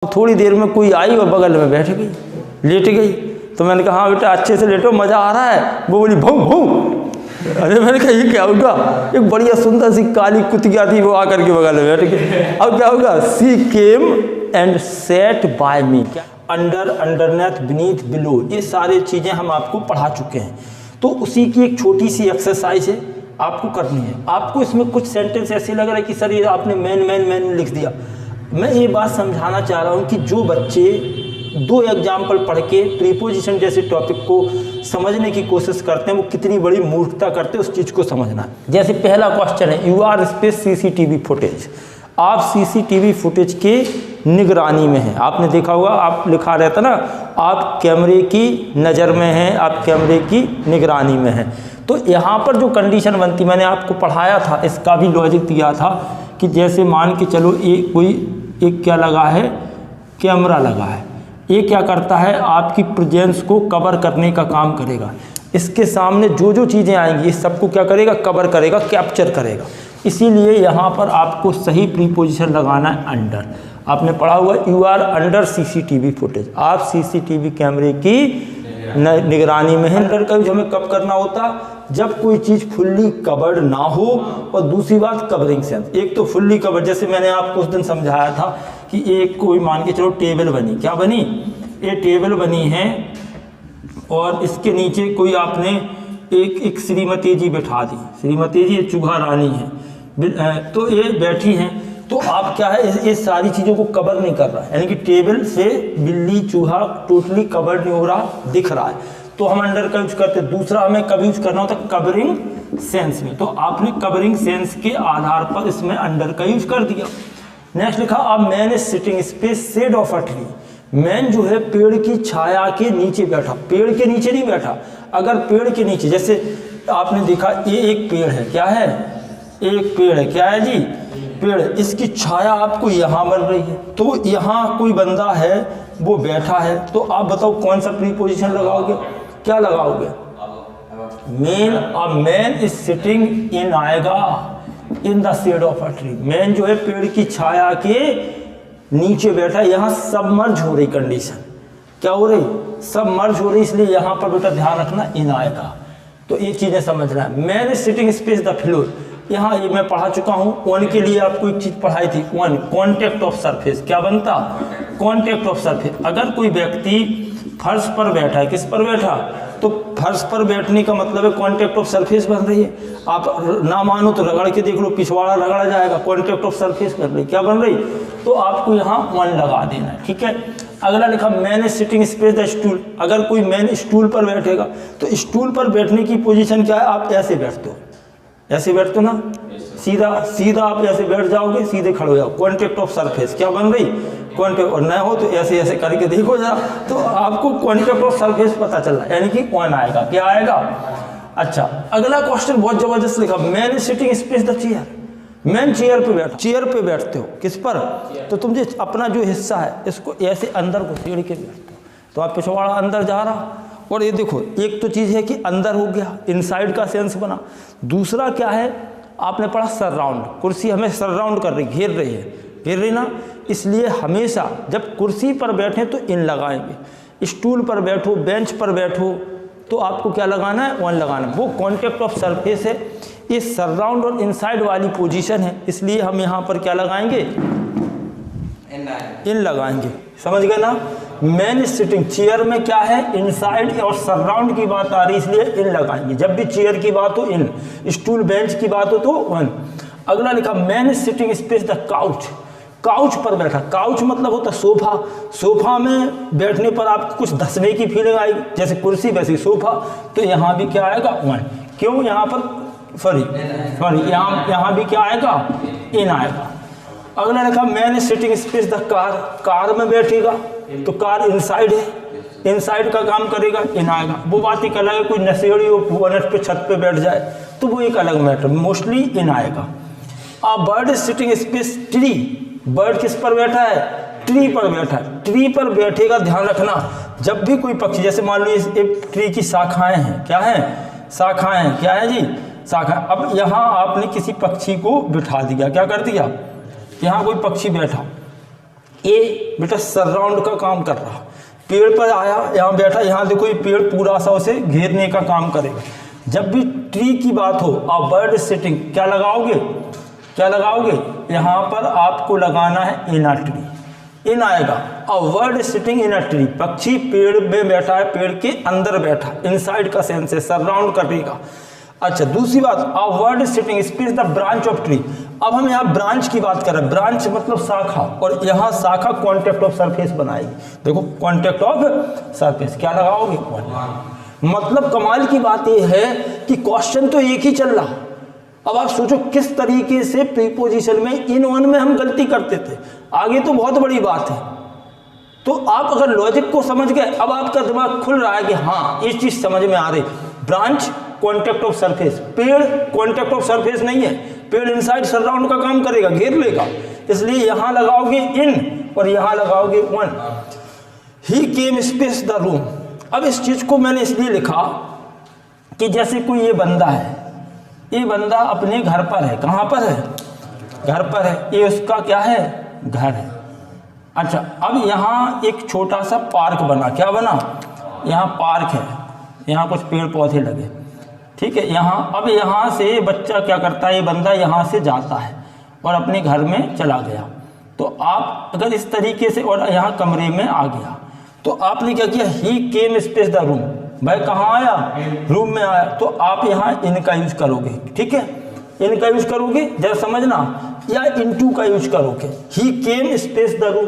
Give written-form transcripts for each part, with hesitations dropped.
अब थोड़ी देर में कोई आई और बगल में बैठ गई, लेट गई। तो मैंने कहा हाँ बेटा अच्छे से लेटो, मज़ा आ रहा है। वो बोली भूं भूं। अरे मैंने कहा ये क्या होगा? एक बढ़िया सुंदर सी काली कुतिया थी, वो आकर के बगल में बैठ गई। अब क्या होगा? She came and sat by me. Under, underneath, beneath, below, ये सारी चीज़ें हम आपको पढ़ा चुके हैं। तो उसी की एक छोटी सी एक्सरसाइज है, आपको करनी है। आपको इसमें कुछ सेंटेंस ऐसे लग रहा है कि सर ये आपने मैन लिख दिया। मैं ये बात समझाना चाह रहा हूँ कि जो बच्चे 2 एग्जाम्पल पढ़ के प्रीपोजिशन जैसे टॉपिक को समझने की कोशिश करते हैं, वो कितनी बड़ी मूर्खता करते हैं, उस चीज़ को समझना है। जैसे पहला क्वेश्चन है, you are space CCTV footage. आप सीसीटीवी फुटेज के निगरानी में हैं। आपने देखा होगा, आप लिखा रहता ना, आप कैमरे की नज़र में हैं, आप कैमरे की निगरानी में हैं। तो यहाँ पर जो कंडीशन बनती, मैंने आपको पढ़ाया था, इसका भी लॉजिक दिया था कि जैसे मान के चलो एक क्या लगा है, कैमरा लगा है। ये क्या करता है? आपकी प्रेजेंस को कवर करने का काम करेगा। इसके सामने जो जो चीज़ें आएंगी इस सबको क्या करेगा? कवर करेगा, कैप्चर करेगा। इसीलिए यहाँ पर आपको सही प्रीपोजिशन लगाना है अंडर। आपने पढ़ा हुआ you are under CCTV footage, आप सीसीटीवी कैमरे की निगरानी में है। अंडर का यूज हमें कब करना होता? जब कोई चीज़ फुल्ली कवर्ड ना हो, और दूसरी बात कवरिंग सेंस। एक तो फुल्ली कवर्ड, जैसे मैंने आपको उस दिन समझाया था कि एक कोई मान के चलो टेबल बनी, क्या बनी? ये टेबल बनी है और इसके नीचे कोई आपने एक श्रीमती जी बैठा दी। श्रीमती जी चूहा रानी है, तो ये बैठी हैं। तो आप क्या है, ये सारी चीज़ों को कवर नहीं कर रहा है, यानी कि टेबल से बिल्ली चूहा टोटली कवर नहीं हो रहा, दिख रहा है, तो हम अंडर का यूज करते हैं। दूसरा हमें कभी यूज करना होता है कवरिंग सेंस में, तो आपने कवरिंग सेंस के आधार पर इसमें अंडर का यूज कर दिया। नेक्स्ट लिखा, अब man is sitting space shade of a tree. Man जो है पेड़ की छाया के नीचे बैठा, पेड़ के नीचे नहीं बैठा। अगर पेड़ के नीचे, जैसे आपने देखा ये एक पेड़ है, क्या है? एक पेड़ है, क्या है जी? पेड़। इसकी छाया आपको यहाँ बन रही है, तो यहाँ कोई बंदा है वो बैठा है, तो आप बताओ कौन सा प्रीपोजिशन लगाओगे? क्या लगाओगे? मैन। अब मैन इज सिटिंग इन आएगा in the shade of a tree. Man जो है पेड़ की छाया के नीचे बैठा है। यहाँ सबमर्ज हो रही कंडीशन, क्या हो रही? सबमर्ज हो रही, इसलिए यहाँ पर बेटा ध्यान रखना इन आएगा। तो ये चीज़ें समझना है। Man is sitting space the floor, यहाँ ये मैं पढ़ा चुका हूँ। वन के लिए आपको एक चीज़ पढ़ाई थी, वन कॉन्टेक्ट ऑफ सरफेस। क्या बनता? Contact of surface. अगर कोई व्यक्ति फर्श पर बैठा है, किस पर बैठा? तो फर्श पर बैठने का मतलब है कॉन्टेक्ट ऑफ सरफेस बन रही है। आप ना मानो तो रगड़ के देख लो, पिछवाड़ा रगड़ा जाएगा, कॉन्टेक्ट ऑफ सरफेस बन रही, क्या बन रही? तो आपको यहाँ वन लगा देना है, ठीक है। अगला लिखा, man is sitting space the stool. अगर कोई मैन स्टूल पर बैठेगा, तो स्टूल पर बैठने की पोजीशन क्या है? आप ऐसे बैठते हो, ऐसे बैठते हो ना, सीधा सीधा आप ऐसे बैठ जाओगे, सीधे खड़े हो जाओ। कॉन्टेक्ट ऑफ सरफेस क्या बन रही? कॉन्टेक्ट। और न हो तो ऐसे ऐसे करके देखो जरा, तो आपको कॉन्टेक्ट ऑफ सरफेस पता चल रहा है, यानी कि वन आएगा। क्या आएगा? अच्छा, अगला क्वेश्चन बहुत जबरदस्त लिखा, man is sitting space the chair. Man chair पे बैठा, चेयर पे बैठते हो, किस पर? तो तुम जो अपना जो हिस्सा है इसको ऐसे अंदर घुसेड़ के बैठते हो, तो आप पिछवाड़ा अंदर जा रहा। और ये देखो, एक तो चीज़ है कि अंदर हो गया, इनसाइड का सेंस बना। दूसरा क्या है, आपने पढ़ा सराउंड। कुर्सी हमें सराउंड कर रही, घेर रही है, घेर रही ना, इसलिए हमेशा जब कुर्सी पर बैठे तो इन लगाएंगे। स्टूल पर बैठो, बेंच पर बैठो, तो आपको क्या लगाना है? वन लगाना है। वो कॉन्टेक्ट ऑफ सरफेस है, ये सराउंड और इनसाइड वाली पोजीशन है, इसलिए हम यहाँ पर क्या लगाएंगे? इन लगाएंगे। समझ गए ना? मैन इज सिटिंग, चेयर में क्या है? इनसाइड और सराउंड की बात आ रही, इसलिए इन लगाएंगे। जब भी चेयर की बात हो इन, स्टूल बेंच की बात हो तो वन। अगला लिखा, man is sitting space the couch. Couch पर बैठा, काउच मतलब होता सोफा। सोफा में बैठने पर आपको कुछ धसने की फीलिंग आएगी, जैसे कुर्सी वैसे सोफा, तो यहाँ भी क्या आएगा? वन। क्यों? यहाँ पर सॉरी यहाँ भी क्या आएगा? इन आएगा। अगला लिखा, man is sitting space the car. Car में बैठेगा तो कार इनसाइड है, इनसाइड का काम करेगा, इन आएगा। वो बात एक अलग है, कोई नशेड़ी हो बोनट पे छत पे बैठ जाए तो वो एक अलग मैटर, मोस्टली इन आएगा। A bird is sitting space tree. Bird किस पर बैठा है? ट्री पर बैठा है। ट्री पर बैठेगा, ध्यान रखना, जब भी कोई पक्षी, जैसे मान लो एक ट्री की शाखाएं हैं, क्या है? शाखाएं हैं, क्या है जी? शाखा। अब यहाँ आपने किसी पक्षी को बिठा दिया, क्या कर दिया? यहाँ कोई पक्षी बैठा, ए बेटा सराउंड का काम कर रहा, पेड़ पर आया, यहाँ बैठा, यहाँ देखो ये पेड़ पूरा सा उसे घेरने का काम करेगा। जब भी ट्री की बात हो, अ बर्ड सिटिंग, क्या लगाओगे, क्या लगाओगे, यहाँ पर आपको लगाना है इन अ ट्री, इन आएगा। A bird sitting in a tree, पक्षी पेड़ में बैठा है, पेड़ के अंदर बैठा, इनसाइड का सेंस है, सराउंड करेगा। अच्छा, दूसरी बात, a bird sitting space the branch of tree. अब हम यहाँ ब्रांच की बात कर रहे हैं, ब्रांच मतलब शाखा, और यहाँ शाखा कॉन्टेक्ट ऑफ सरफेस बनाएगी। देखो कॉन्टेक्ट ऑफ सरफेस, क्या लगाओगे, मतलब कमाल की बात यह है कि क्वेश्चन तो एक ही चल रहा। अब आप सोचो किस तरीके से प्रीपोजिशन में इन वन में हम गलती करते थे, आगे तो बहुत बड़ी बात है। तो आप अगर लॉजिक को समझ गए, अब आपका दिमाग खुल रहा है कि हाँ ये चीज समझ में आ रही। ब्रांच कॉन्टेक्ट ऑफ सरफेस, पेड़ कॉन्टेक्ट ऑफ सरफेस नहीं है, पेड़ इनसाइड सराउंड का काम करेगा, घेर लेगा, इसलिए यहां लगाओगे इन और यहां लगाओगे one. He came space the room. अब इस चीज को मैंने इसलिए लिखा कि जैसे कोई ये बंदा है, ये बंदा अपने घर पर है, कहां पर है, घर पर है, ये उसका क्या है, घर है। अच्छा, अब यहाँ एक छोटा सा पार्क बना, क्या बना, यहाँ पार्क है, यहाँ कुछ पेड़ पौधे लगे, ठीक है। यहाँ अब यहाँ से बच्चा क्या करता है, ये बंदा यहाँ से जाता है और अपने घर में चला गया। तो आप अगर इस तरीके से, और यहाँ कमरे में आ गया, तो आपने क्या किया, ही केम स्पेस द रूम, भाई कहाँ आया, रूम में आया, तो आप यहाँ इनका यूज करोगे, ठीक है, इनका यूज करोगे, जरा समझना, या इनटू का यूज करोगे। He came space the room,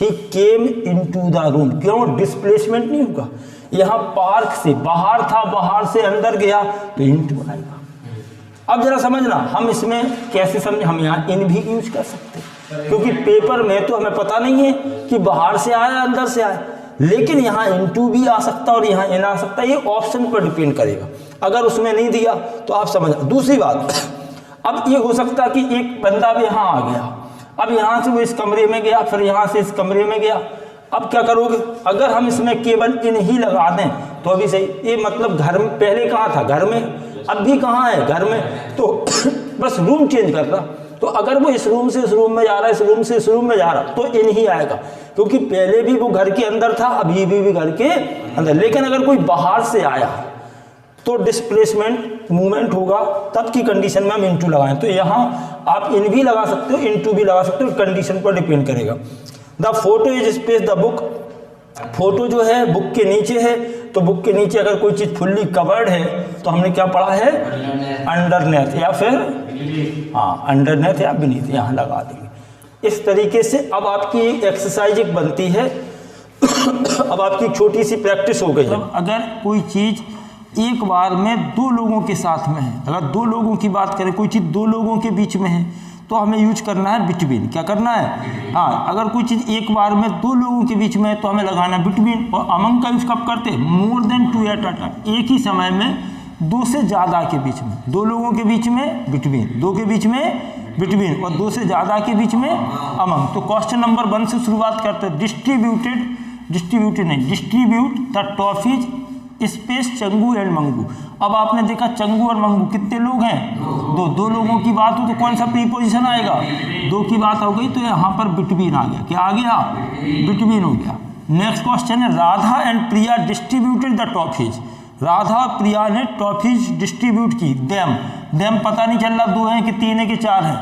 he came into the room, क्यों, डिस्प्लेसमेंट नहीं होगा, यहाँ पार्क से बाहर था, बाहर से अंदर गया, तो इनटू आएगा। अब जरा समझना, हम इसमें कैसे समझे, हम यहाँ इन भी यूज कर सकते हैं, क्योंकि पेपर में तो हमें पता नहीं है कि बाहर से आया अंदर से आया, लेकिन यहाँ इनटू भी आ सकता है और यहाँ इन आ सकता है, ये ऑप्शन पर डिपेंड करेगा। अगर उसमें नहीं दिया तो आप समझ। दूसरी बात, अब ये हो सकता है कि एक बंदा भी यहाँ आ गया, अब यहाँ से वो इस कमरे में गया, फिर यहाँ से इस कमरे में गया, अब क्या करोगे, अगर हम इसमें केवल इन ही लगा दें तो अभी सही, ये मतलब घर में, पहले कहाँ था, घर में, अब भी कहाँ है, घर में, तो बस रूम चेंज कर रहा। तो अगर वो इस रूम से इस रूम में जा रहा है, इस रूम से इस रूम में जा रहा, तो इन ही आएगा, क्योंकि पहले भी वो घर के अंदर था, अभी भी घर के अंदर। लेकिन अगर कोई बाहर से आया तो डिस्प्लेसमेंट मूवमेंट होगा, तब की कंडीशन में हम इनटू लगाएं। तो यहाँ आप इन भी लगा सकते हो, इनटू भी लगा सकते हो, कंडीशन पर डिपेंड करेगा। The photo is space the book, photo जो है बुक के नीचे है, तो बुक के नीचे अगर कोई चीज फुल्ली कवर्ड है तो हमने क्या पढ़ा है, अंडरनेथ, या फिर हाँ अंडरनेथ या बीनीथ, यहाँ लगा देंगे। इस तरीके से अब आपकी एक्सरसाइज एक बनती है। अब आपकी छोटी सी प्रैक्टिस हो गई है। अगर कोई चीज एक बार में दो लोगों के साथ में है, अगर दो लोगों की बात करें, कोई चीज दो लोगों के बीच में है, तो हमें यूज करना है बिटवीन। क्या करना है, हाँ, अगर कोई चीज़ एक बार में दो लोगों के बीच में है तो हमें लगाना बिटवीन। और अमंग का यूज कब करते हैं, more than two at a time, एक ही समय में दो से ज़्यादा के बीच में, दो लोगों के बीच में बिटवीन, दो के बीच में बिटवीन, और दो से ज़्यादा के बीच में अमंग। तो क्वेश्चन नंबर 1 से शुरुआत करते हैं। डिस्ट्रीब्यूटेड नहीं, distribute the toffees space Changu and Mangu. अब आपने देखा चंगू और मंगू कितने लोग हैं, दो लोगों की बात हो तो कौन सा प्रीपोजिशन आएगा, दो की बात हो गई तो यहाँ पर बिटवीन आ गया। क्या आ गया, बिटवीन हो गया। नेक्स्ट क्वेश्चन है, Radha and Priya distributed the toffees. Radha और प्रिया ने टॉफीज डिस्ट्रीब्यूट की। देम पता नहीं चल रहा दो हैं कि तीन है कि चार है।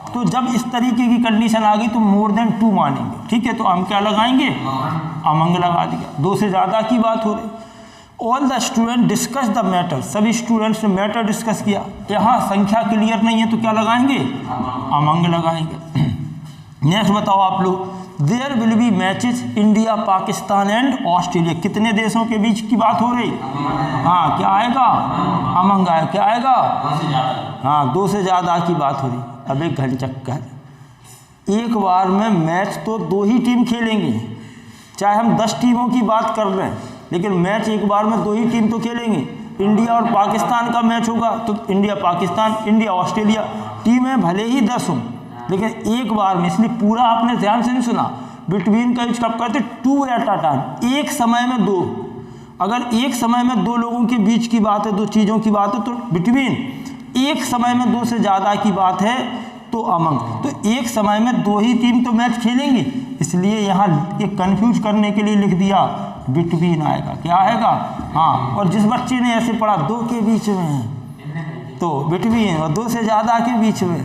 तो जब इस तरीके की कंडीशन आ गई तो मोर देन 2 मानेंगे, ठीक है। तो हम क्या लगाएंगे, अमंग लगा दिया। दो से ज़्यादा की बात हो रही। All the student discuss the matter, सभी स्टूडेंट्स ने मैटर डिस्कस किया। यहाँ संख्या क्लियर नहीं है तो क्या लगाएंगे, अमंग लगाएंगे। नेक्स्ट बताओ आप लोग, there will be matches India Pakistan and Australia. कितने देशों के बीच की बात हो रही, हाँ क्या आएगा, अमंग आएगा। क्या आएगा, हाँ, दो से ज़्यादा की बात हो रही। अब एक घंचक्कर, एक बार में मैच तो दो ही टीम खेलेंगी, चाहे हम 10 टीमों की बात कर रहे हैं, लेकिन मैच एक बार में दो ही टीम तो खेलेंगी। इंडिया और पाकिस्तान का मैच होगा तो इंडिया पाकिस्तान, इंडिया ऑस्ट्रेलिया, टीमें भले ही 10 हों लेकिन एक बार में, इसलिए पूरा आपने ध्यान से नहीं सुना। बिटवीन का यूज कब करते, 2 एट अ टाइम, एक समय में दो। अगर एक समय में दो लोगों के बीच की बात है, दो चीज़ों की बात है तो बिटवीन। एक समय में दो से ज़्यादा की बात है तो अमंग। तो एक समय में दो ही टीम तो मैच खेलेंगी, इसलिए यहाँ एक कंफ्यूज करने के लिए लिख दिया बिटवीन आएगा। क्या आएगा? हाँ। और जिस बच्चे ने ऐसे पढ़ा दो के बीच में, तो बिटवीन, और दो से ज़्यादा के बीच में,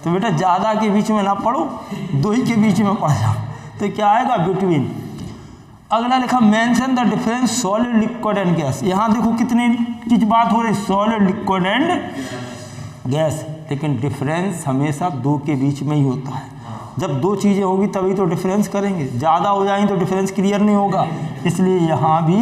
तो बेटा ज़्यादा के बीच में ना पढ़ो, दो ही के बीच में पढ़ जाओ, तो क्या आएगा? बिटवीन। अगला लिखा mention the difference solid liquid and gas. यहाँ देखो कितनी चीज बात हो रही, सॉलिड लिक्विड एंड गैस, लेकिन डिफरेंस हमेशा दो के बीच में ही होता है। जब दो चीज़ें होगी तभी तो डिफरेंस करेंगे, ज़्यादा हो जाएंगे तो डिफरेंस क्लियर नहीं होगा, इसलिए यहाँ भी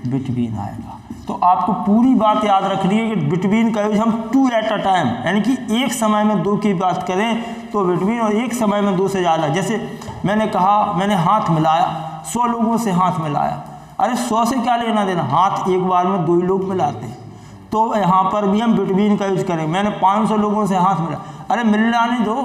बिटवीन आएगा। तो आपको पूरी बात याद रखनी है कि बिटवीन का यूज हम टू एट अ टाइम, यानी कि एक समय में दो की बात करें तो बिटवीन, और एक समय में दो से ज़्यादा। जैसे मैंने कहा मैंने हाथ मिलाया, 100 लोगों से हाथ मिलाया, अरे 100 से क्या लेना देना, हाथ एक बार में दो ही लोग मिलाते हैं, तो यहाँ पर भी हम बिटवीन का यूज करें। मैंने 500 लोगों से हाथ मिलाया, अरे मिलाने दो,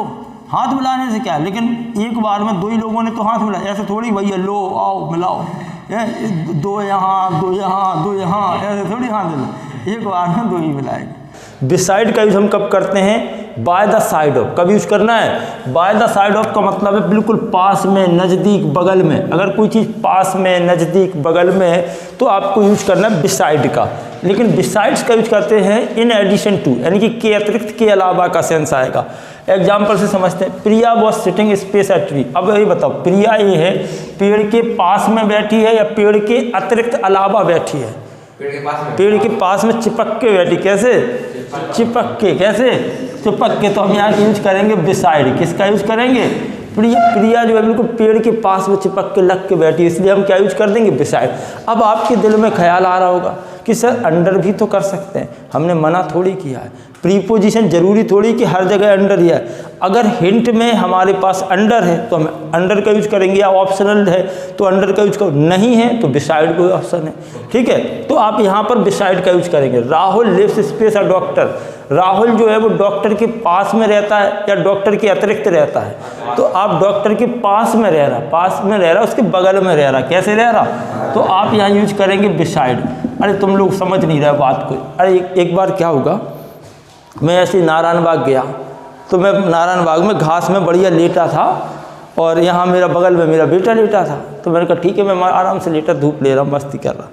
हाथ मिलाने से क्या, लेकिन एक बार में दो ही लोगों ने तो हाथ मिलाया, ऐसे थोड़ी भैया लो आओ मिलाओ, दो यहाँ दो यहाँ दो यहाँ, ऐसे थोड़ी हाथ मिला, एक बार में दो ही मिलाएंगे। बिसाइड का यूज हम कब करते हैं? By the side of. कब यूज करना है? बाय द साइड ऑफ का मतलब है बिल्कुल पास में, नज़दीक, बगल में। अगर कोई चीज़ पास में, नज़दीक, बगल में है तो आपको यूज करना है बिसाइड का। लेकिन बिसाइड्स का यूज करते हैं इन एडिशन टू, यानी कि के अतिरिक्त, के अलावा का सेंस आएगा। एग्जाम्पल से समझते हैं, Priya was sitting space at tree. अब यही बताओ, प्रिया ये है पेड़ के पास में बैठी है या पेड़ के अतिरिक्त अलावा बैठी है? पेड़ के पास में चिपक के बैठी। कैसे? चिपक के। कैसे? चिपक के। तो हम यहाँ यूज करेंगे बिसाइड। किसका यूज करेंगे? प्रिया जो है बिल्कुल पेड़ के पास में चिपक के लग के बैठी, इसलिए हम क्या यूज कर देंगे? बिसाइड। अब आपके दिल में ख्याल आ रहा होगा कि सर अंडर भी तो कर सकते हैं, हमने मना थोड़ी किया है। प्रीपोजिशन जरूरी थोड़ी कि हर जगह अंडर ही है। अगर हिंट में हमारे पास अंडर है तो हम अंडर का यूज करेंगे, या ऑप्शनल है तो अंडर का यूज करो, नहीं है तो बिसाइड कोई ऑप्शन है। ठीक है, तो आप यहाँ पर बिसाइड का यूज करेंगे। Rahul lives space a doctor. Rahul जो है वो डॉक्टर के पास में रहता है या डॉक्टर के अतिरिक्त रहता है, तो आप डॉक्टर के पास में रह रहा, पास में रह रहा, उसके बगल में रह रहा। कैसे रह रहा? तो आप यहाँ यूज करेंगे बिसाइड। अरे तुम लोग समझ नहीं रहे बात को। अरे एक बार क्या होगा, मैं ऐसे नारायण बाग गया, तो मैं नारायण बाग में घास में बढ़िया लेटा था, और यहाँ मेरा बगल में मेरा बेटा लेटा था, तो मैंने कहा ठीक है मैं आराम से लेटा धूप ले रहा हूँ, मस्ती कर रहा।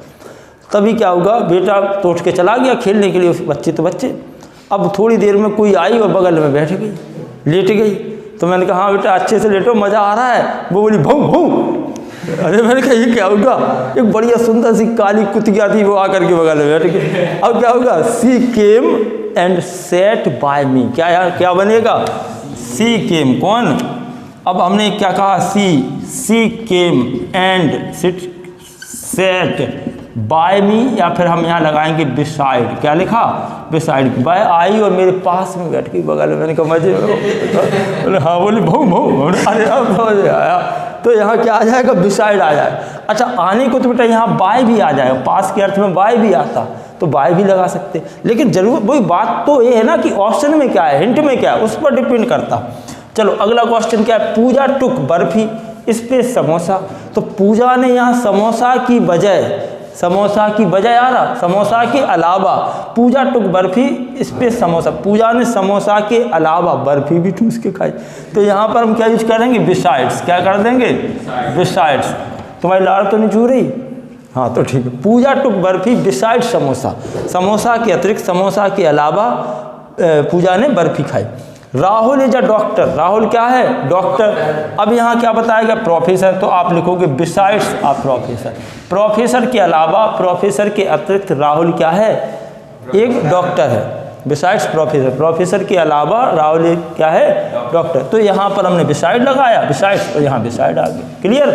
तभी क्या होगा, बेटा तो उठ के चला गया खेलने के लिए, बच्चे तो बच्चे। अब थोड़ी देर में कोई आई और बगल में बैठ गई, लेट गई, तो मैंने कहा हाँ बेटा अच्छे से लेटो, मज़ा आ रहा है। वो बोली भूं भूं। अरे मैंने कहा ये क्या होगा, एक बढ़िया सुंदर सी काली कुतिया थी, वो आकर के बगल में बैठ गई। अब क्या होगा, she came and sat by मी। क्या यार क्या बनेगा? सी केम। कौन? अब हमने क्या कहा, she came and sit sat by me, या फिर हम यहाँ लगाएंगे बिसाइड। क्या लिखा? बिसाइड। बाय आई और मेरे पास में बैठ गई बगल में। मैंने कहा मजे में, हाँ बोली भूं भूं। अरे अब समझ आया, तो यहाँ क्या आ जाएगा? बिसाइड आ जाए। अच्छा आने को तो बेटा यहाँ बाय भी आ जाएगा, पास के अर्थ में बाय भी आता तो बाय भी लगा सकते, लेकिन जरूर वही बात तो ये है ना कि ऑप्शन में क्या है, हिंट में क्या है, उस पर डिपेंड करता। चलो अगला क्वेश्चन क्या है, पूजा टुक बर्फी इस पे समोसा। तो पूजा ने यहाँ समोसा की बजाय आ रहा, समोसा के अलावा, पूजा टुक बर्फी इस पे समोसा, पूजा ने समोसा के अलावा बर्फी भी ठूस के खाई। तो यहाँ पर हम क्या यूज करेंगे? बिसाइड्स। क्या कर देंगे? बिसाइड्स। तुम्हारी लाड़ तो नहीं चू रही? हाँ तो ठीक है, पूजा टुक बर्फी बिसाइड समोसा, समोसा के अतिरिक्त, समोसा के अलावा पूजा ने बर्फी खाई। Rahul is a doctor. Rahul क्या है? डॉक्टर। अब यहाँ क्या बताएगा? प्रोफेसर। तो आप लिखोगे बिसाइड्स आ प्रोफेसर। प्रोफेसर के अलावा, प्रोफेसर के अतिरिक्त राहुल क्या है? एक डॉक्टर है। बिसाइड्स प्रोफेसर, प्रोफेसर के अलावा राहुल क्या है? डॉक्टर। तो यहाँ पर हमने बिसाइड लगाया, बिसाइड्स, और यहाँ बिसाइड आ गया। क्लियर?